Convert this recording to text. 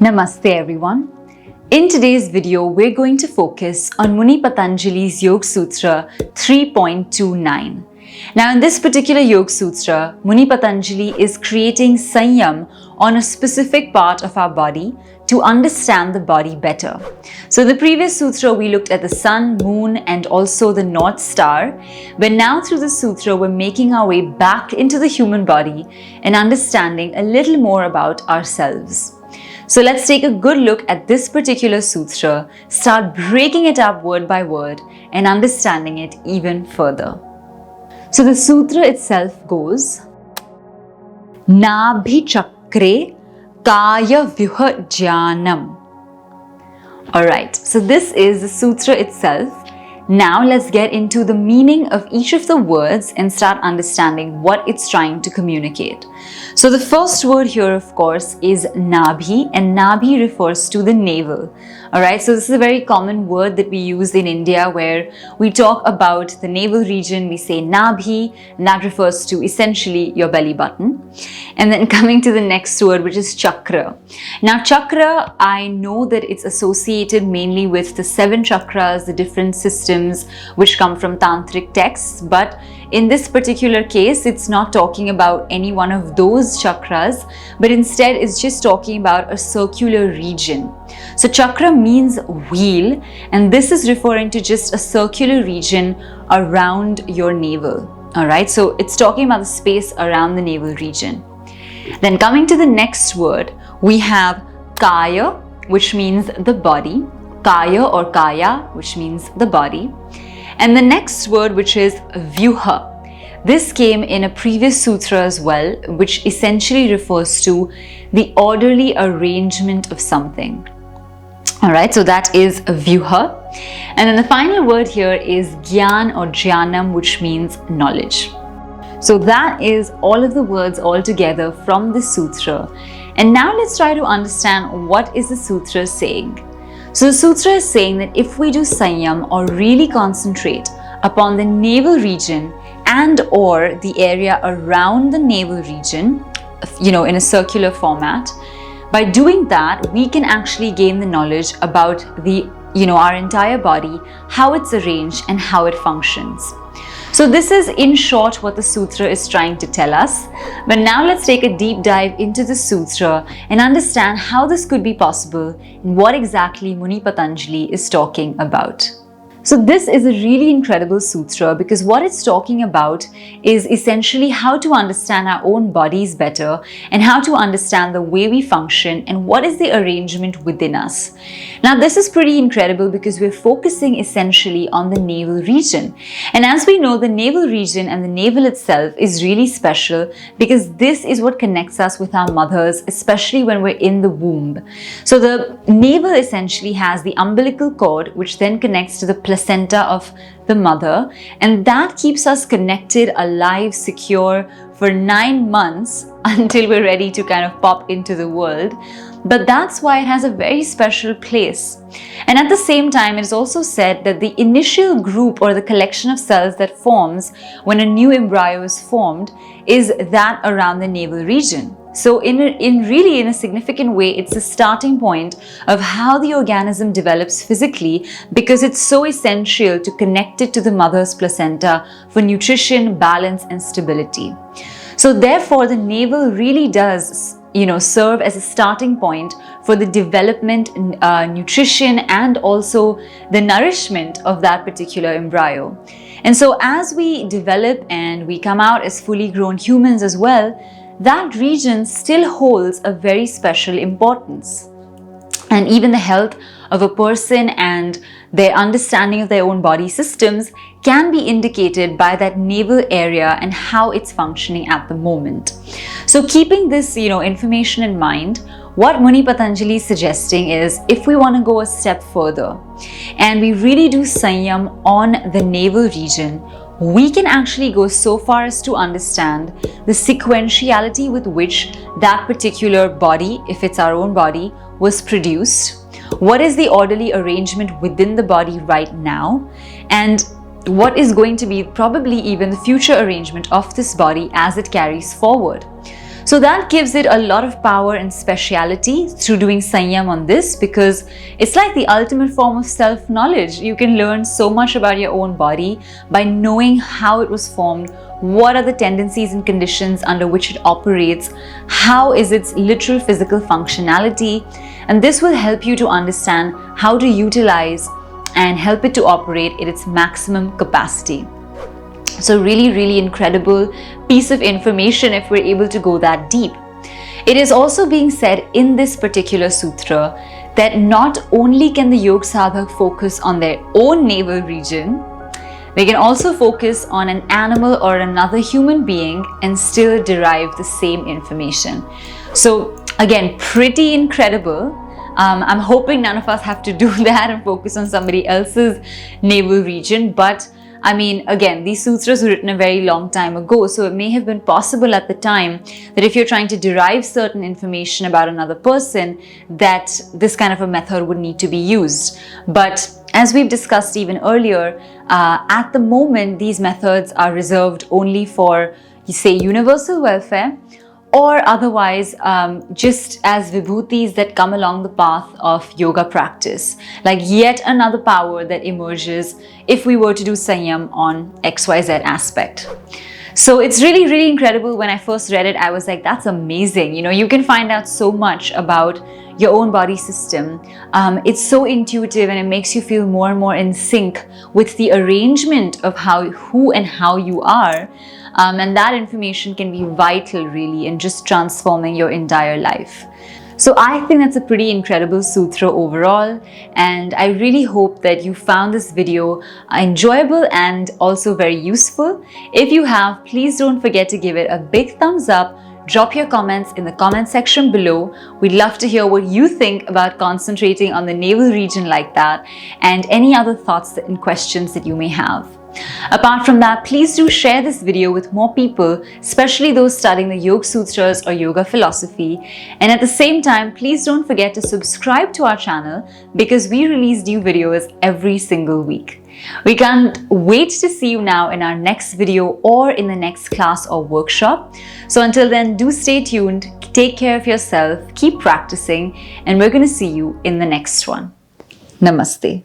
Namaste everyone. In today's video, we're going to focus on Muni Patanjali's Yoga Sutra 3.29. Now in this particular Yoga Sutra, Muni Patanjali is creating Sanyam on a specific part of our body to understand the body better. So the previous sutra we looked at the sun, moon and also the North Star, but now through the sutra we're making our way back into the human body and understanding a little more about ourselves. So let's take a good look at this particular sutra, start breaking it up word by word and understanding it even further. So the sutra itself goes, Nabhi chakre kaya vyuha jnanam. Alright, so this is the sutra itself. Now let's get into the meaning of each of the words and start understanding what it's trying to communicate. So the first word here, of course, is Nabhi, and Nabhi refers to the navel. Alright, so this is a very common word that we use in India where we talk about the navel region, we say Nabhi, and that refers to essentially your belly button. And then coming to the next word, which is Chakra. Now Chakra, I know that it's associated mainly with the 7 chakras, the different systems which come from tantric texts, but in this particular case, it's not talking about any one of those chakras, but instead it's just talking about a circular region. So chakra means wheel, and this is referring to just a circular region around your navel. Alright, so it's talking about the space around the navel region. Then coming to the next word, we have Kaya, which means the body. Kaya or Kaya, which means the body. And the next word, which is Vyuha. This came in a previous sutra as well, which essentially refers to the orderly arrangement of something. Alright, so that is Vyuha. And then the final word here is Gyan or Jnanam, which means knowledge. So that is all of the words all together from the sutra. And now let's try to understand what is the sutra saying. So the sutra is saying that if we do Sanyam or really concentrate upon the navel region and or the area around the navel region, in a circular format, by doing that, we can actually gain the knowledge about our entire body, how it's arranged and how it functions. So this is in short what the sutra is trying to tell us. But now let's take a deep dive into the sutra and understand how this could be possible and what exactly Muni Patanjali is talking about. So this is a really incredible sutra because what it's talking about is essentially how to understand our own bodies better and how to understand the way we function and what is the arrangement within us. Now this is pretty incredible because we're focusing essentially on the navel region. And as we know, the navel region and the navel itself is really special because this is what connects us with our mothers, especially when we're in the womb. So the navel essentially has the umbilical cord, which then connects to the placenta of the mother, and that keeps us connected, alive, secure for 9 months until we're ready to kind of pop into the world. But that's why it has a very special place. And at the same time, it is also said that the initial group or the collection of cells that forms when a new embryo is formed is that around the navel region. So in a significant way, it's the starting point of how the organism develops physically because it's so essential to connect it to the mother's placenta for nutrition, balance and stability. So therefore, the navel really does serve as a starting point for the development, nutrition and also the nourishment of that particular embryo. And so as we develop and we come out as fully grown humans as well, that region still holds a very special importance. And even the health of a person and their understanding of their own body systems can be indicated by that navel area and how it's functioning at the moment. So keeping this, information in mind, what Muni Patanjali is suggesting is if we want to go a step further and we really do Sanyam on the navel region, we can actually go so far as to understand the sequentiality with which that particular body, if it's our own body, was produced. What is the orderly arrangement within the body right now? And what is going to be probably even the future arrangement of this body as it carries forward. So that gives it a lot of power and speciality through doing sanyam on this, because it's like the ultimate form of self-knowledge. You can learn so much about your own body by knowing how it was formed, what are the tendencies and conditions under which it operates, how is its literal physical functionality, and this will help you to understand how to utilize and help it to operate at its maximum capacity. So really incredible piece of information if we're able to go that deep. It is also being said in this particular sutra that not only can the yoga sadhak focus on their own navel region, they can also focus on an animal or another human being and still derive the same information. So again, pretty incredible. I'm hoping none of us have to do that and focus on somebody else's navel region, but I mean, again, these sutras were written a very long time ago, so it may have been possible at the time that if you're trying to derive certain information about another person, that this kind of a method would need to be used. But as we've discussed even earlier, at the moment, these methods are reserved only for, say, universal welfare, or otherwise just as vibhutis that come along the path of yoga practice, like yet another power that emerges if we were to do sanyam on XYZ aspect. So it's really incredible. When I first read it, I was like, that's amazing. You know, you can find out so much about your own body system. It's so intuitive and it makes you feel more and more in sync with the arrangement of who and how you are. And that information can be vital really in just transforming your entire life. So I think that's a pretty incredible sutra overall, and I really hope that you found this video enjoyable and also very useful. If you have, please don't forget to give it a big thumbs up. Drop your comments in the comment section below. We'd love to hear what you think about concentrating on the navel region like that, and any other thoughts and questions that you may have. Apart from that, please do share this video with more people, especially those studying the Yoga Sutras or yoga philosophy. And at the same time, please don't forget to subscribe to our channel, because we release new videos every single week. We can't wait to see you now in our next video or in the next class or workshop. So until then, do stay tuned, take care of yourself, keep practicing, and we're going to see you in the next one. Namaste.